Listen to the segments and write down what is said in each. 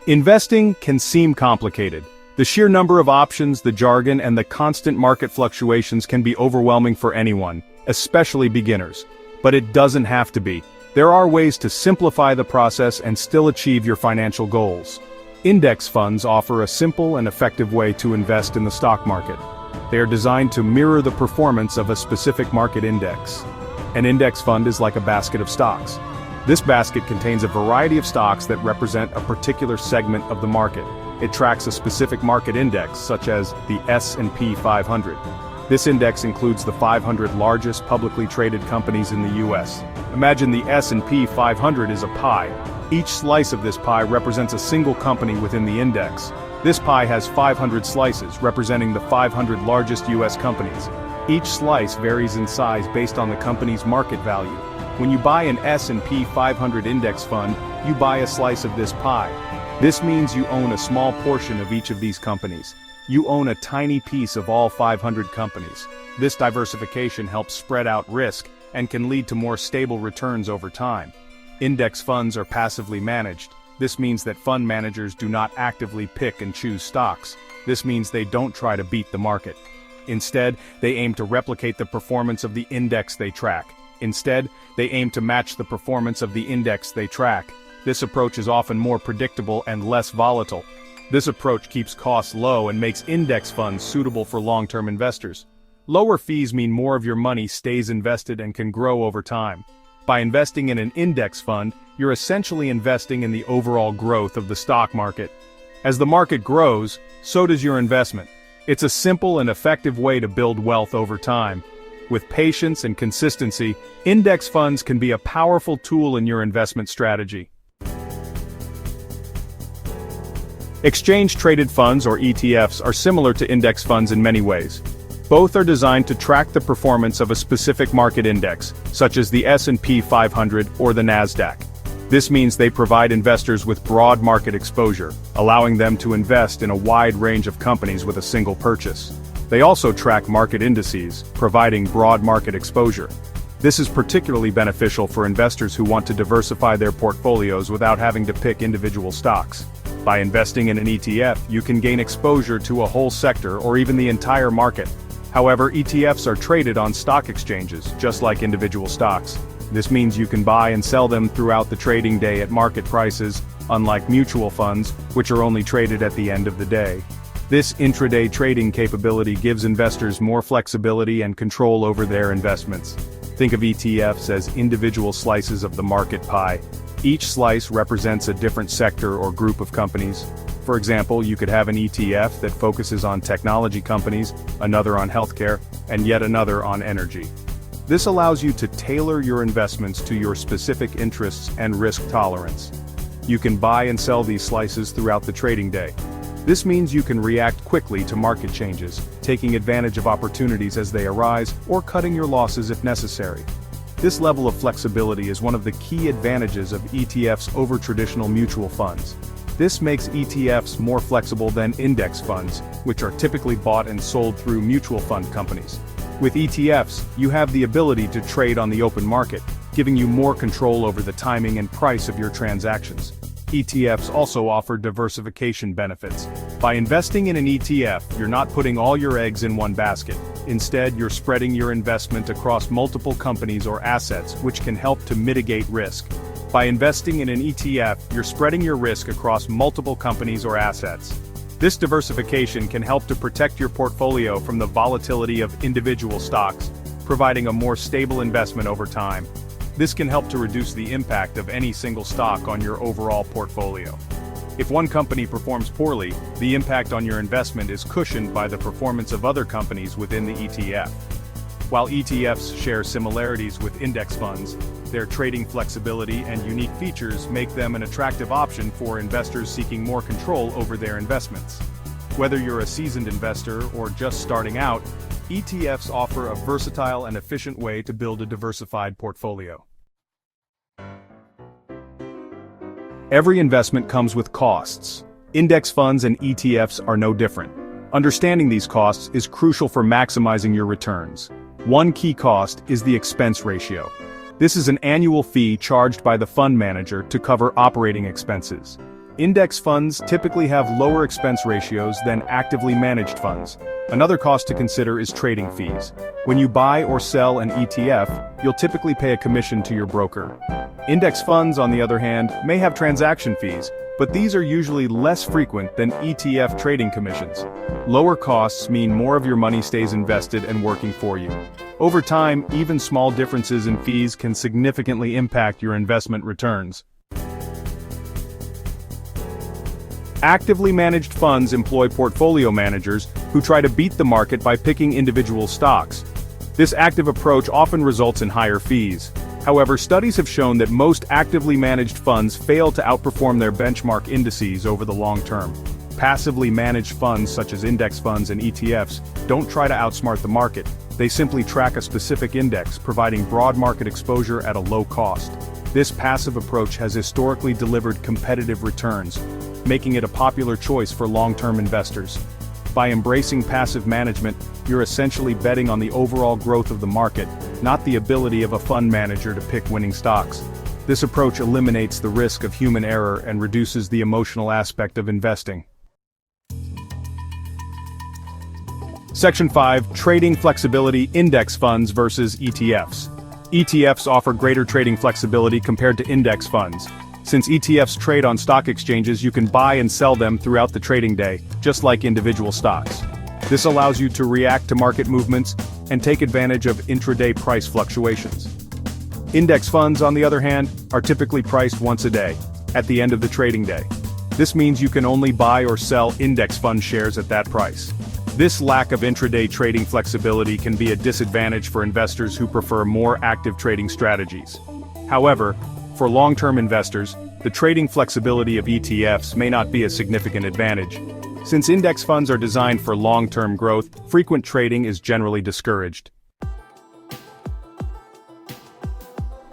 Investing can seem complicated. The sheer number of options, the jargon, and the constant market fluctuations can be overwhelming for anyone, especially beginners. But it doesn't have to be. There are ways to simplify the process and still achieve your financial goals. Index funds offer a simple and effective way to invest in the stock market. They are designed to mirror the performance of a specific market index. An index fund is like a basket of stocks. This basket contains a variety of stocks that represent a particular segment of the market. It tracks a specific market index, such as the S&P 500. This index includes the 500 largest publicly traded companies in the US. Imagine the S&P 500 is a pie. Each slice of this pie represents a single company within the index. This pie has 500 slices, representing the 500 largest US companies. Each slice varies in size based on the company's market value. When you buy an S&P 500 index fund, you buy a slice of this pie. This means you own a small portion of each of these companies. You own a tiny piece of all 500 companies. This diversification helps spread out risk and can lead to more stable returns over time. Index funds are passively managed. This means that fund managers do not actively pick and choose stocks. This means they don't try to beat the market. Instead, they aim to replicate the performance of the index they track. Instead, they aim to match the performance of the index they track. This approach is often more predictable and less volatile. This approach keeps costs low and makes index funds suitable for long-term investors. Lower fees mean more of your money stays invested and can grow over time. By investing in an index fund, you're essentially investing in the overall growth of the stock market. As the market grows, so does your investment. It's a simple and effective way to build wealth over time. With patience and consistency, index funds can be a powerful tool in your investment strategy. Exchange-traded funds, or ETFs, are similar to index funds in many ways. Both are designed to track the performance of a specific market index, such as the S&P 500 or the Nasdaq. This means they provide investors with broad market exposure, allowing them to invest in a wide range of companies with a single purchase. They also track market indices, providing broad market exposure. This is particularly beneficial for investors who want to diversify their portfolios without having to pick individual stocks. By investing in an ETF, you can gain exposure to a whole sector or even the entire market. However, ETFs are traded on stock exchanges, just like individual stocks. This means you can buy and sell them throughout the trading day at market prices, unlike mutual funds, which are only traded at the end of the day. This intraday trading capability gives investors more flexibility and control over their investments. Think of ETFs as individual slices of the market pie. Each slice represents a different sector or group of companies. For example, you could have an ETF that focuses on technology companies, another on healthcare, and yet another on energy. This allows you to tailor your investments to your specific interests and risk tolerance. You can buy and sell these slices throughout the trading day. This means you can react quickly to market changes, taking advantage of opportunities as they arise, or cutting your losses if necessary. This level of flexibility is one of the key advantages of ETFs over traditional mutual funds. This makes ETFs more flexible than index funds, which are typically bought and sold through mutual fund companies. With ETFs, you have the ability to trade on the open market, giving you more control over the timing and price of your transactions. ETFs also offer diversification benefits. By investing in an ETF, you're not putting all your eggs in one basket. Instead, you're spreading your investment across multiple companies or assets, which can help to mitigate risk. By investing in an ETF, you're spreading your risk across multiple companies or assets. This diversification can help to protect your portfolio from the volatility of individual stocks, providing a more stable investment over time. This can help to reduce the impact of any single stock on your overall portfolio. If one company performs poorly, the impact on your investment is cushioned by the performance of other companies within the ETF. While ETFs share similarities with index funds, their trading flexibility and unique features make them an attractive option for investors seeking more control over their investments. Whether you're a seasoned investor or just starting out, ETFs offer a versatile and efficient way to build a diversified portfolio. Every investment comes with costs. Index funds and ETFs are no different. Understanding these costs is crucial for maximizing your returns. One key cost is the expense ratio. This is an annual fee charged by the fund manager to cover operating expenses. Index funds typically have lower expense ratios than actively managed funds. Another cost to consider is trading fees. When you buy or sell an ETF, you'll typically pay a commission to your broker. Index funds, on the other hand, may have transaction fees, but these are usually less frequent than ETF trading commissions. Lower costs mean more of your money stays invested and working for you. Over time, even small differences in fees can significantly impact your investment returns. Actively managed funds employ portfolio managers who try to beat the market by picking individual stocks. This active approach often results in higher fees. However, studies have shown that most actively managed funds fail to outperform their benchmark indices over the long term. Passively managed funds such as index funds and ETFs don't try to outsmart the market. They simply track a specific index, providing broad market exposure at a low cost. This passive approach has historically delivered competitive returns, making it a popular choice for long-term investors. By embracing passive management, you're essentially betting on the overall growth of the market, not the ability of a fund manager to pick winning stocks. This approach eliminates the risk of human error and reduces the emotional aspect of investing. Section 5. Trading flexibility: index funds versus ETFs. ETFs offer greater trading flexibility compared to index funds. Since ETFs trade on stock exchanges, you can buy and sell them throughout the trading day, just like individual stocks. This allows you to react to market movements and take advantage of intraday price fluctuations. Index funds, on the other hand, are typically priced once a day, at the end of the trading day. This means you can only buy or sell index fund shares at that price. This lack of intraday trading flexibility can be a disadvantage for investors who prefer more active trading strategies. However, for long-term investors, the trading flexibility of ETFs may not be a significant advantage. Since index funds are designed for long-term growth, frequent trading is generally discouraged.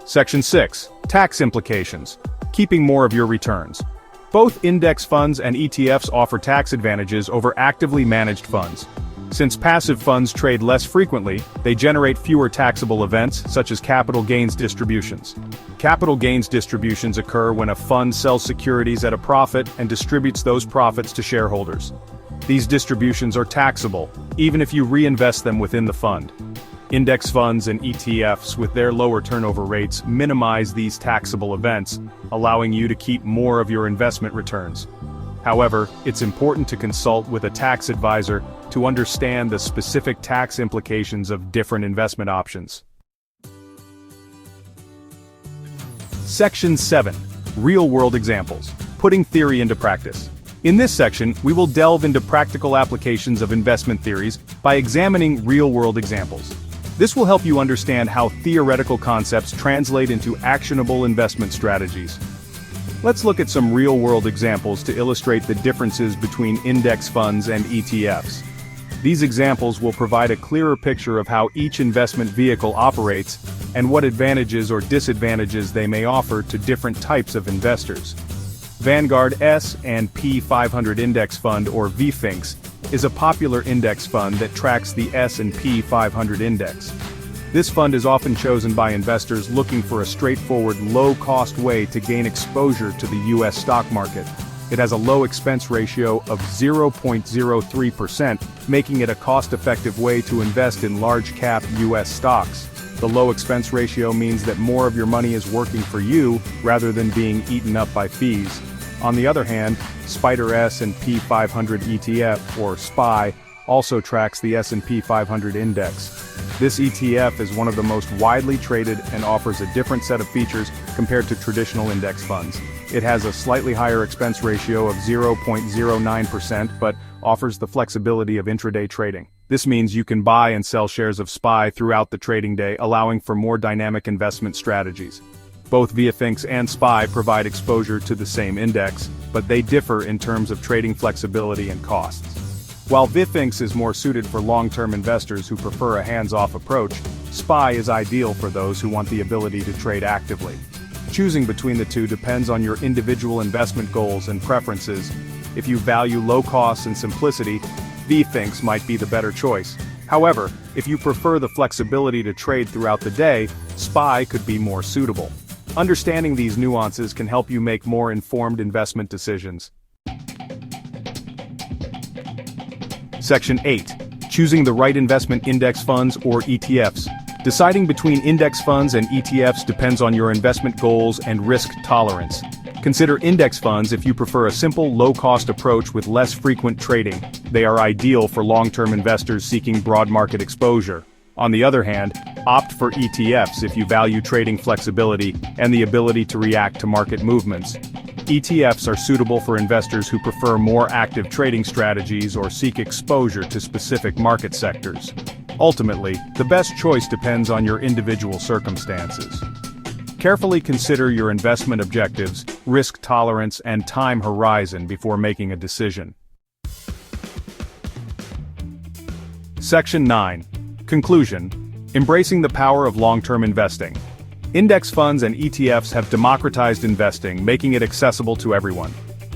Section 6. Tax implications: keeping more of your returns. Both index funds and ETFs offer tax advantages over actively managed funds. Since passive funds trade less frequently, they generate fewer taxable events, such as capital gains distributions. Capital gains distributions occur when a fund sells securities at a profit and distributes those profits to shareholders. These distributions are taxable, even if you reinvest them within the fund. Index funds and ETFs, with their lower turnover rates, minimize these taxable events, allowing you to keep more of your investment returns. However, it's important to consult with a tax advisor to understand the specific tax implications of different investment options. Section 7. Real-world examples: putting theory into practice. In this section, we will delve into practical applications of investment theories by examining real-world examples. This will help you understand how theoretical concepts translate into actionable investment strategies. Let's look at some real-world examples to illustrate the differences between index funds and ETFs. These examples will provide a clearer picture of how each investment vehicle operates and what advantages or disadvantages they may offer to different types of investors. Vanguard S&P 500 Index Fund, or VFINX, is a popular index fund that tracks the S&P 500 index. This fund is often chosen by investors looking for a straightforward, low-cost way to gain exposure to the U.S. stock market. It has a low expense ratio of 0.03%, making it a cost-effective way to invest in large-cap U.S. stocks. The low expense ratio means that more of your money is working for you rather than being eaten up by fees. On the other hand, SPDR S&P 500 ETF, or SPY, also tracks the S&P 500 index. This ETF is one of the most widely traded and offers a different set of features compared to traditional index funds. It has a slightly higher expense ratio of 0.09%, but offers the flexibility of intraday trading. This means you can buy and sell shares of SPY throughout the trading day, allowing for more dynamic investment strategies. Both VFINX and SPY provide exposure to the same index, but they differ in terms of trading flexibility and costs. While VFINX is more suited for long-term investors who prefer a hands-off approach, SPY is ideal for those who want the ability to trade actively. Choosing between the two depends on your individual investment goals and preferences. If you value low costs and simplicity, VFINX might be the better choice. However, if you prefer the flexibility to trade throughout the day, SPY could be more suitable. Understanding these nuances can help you make more informed investment decisions. Section 8. Choosing the right investment index funds or ETFs. Deciding between index funds and ETFs depends on your investment goals and risk tolerance. Consider index funds if you prefer a simple, low-cost approach with less frequent trading. They are ideal for long-term investors seeking broad market exposure. On the other hand, opt for ETFs if you value trading flexibility and the ability to react to market movements. ETFs are suitable for investors who prefer more active trading strategies or seek exposure to specific market sectors. Ultimately, the best choice depends on your individual circumstances. Carefully consider your investment objectives, risk tolerance, and time horizon before making a decision. Section 9. Conclusion. Embracing the power of long-term investing. Index funds and ETFs have democratized investing, making it accessible to everyone.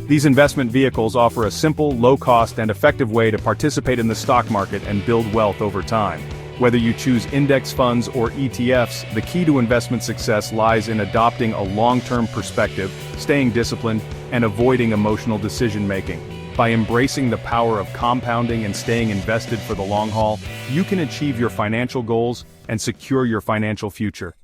These investment vehicles offer a simple, low-cost, and effective way to participate in the stock market and build wealth over time. Whether you choose index funds or ETFs, the key to investment success lies in adopting a long-term perspective, staying disciplined, and avoiding emotional decision-making. By embracing the power of compounding and staying invested for the long haul, you can achieve your financial goals and secure your financial future.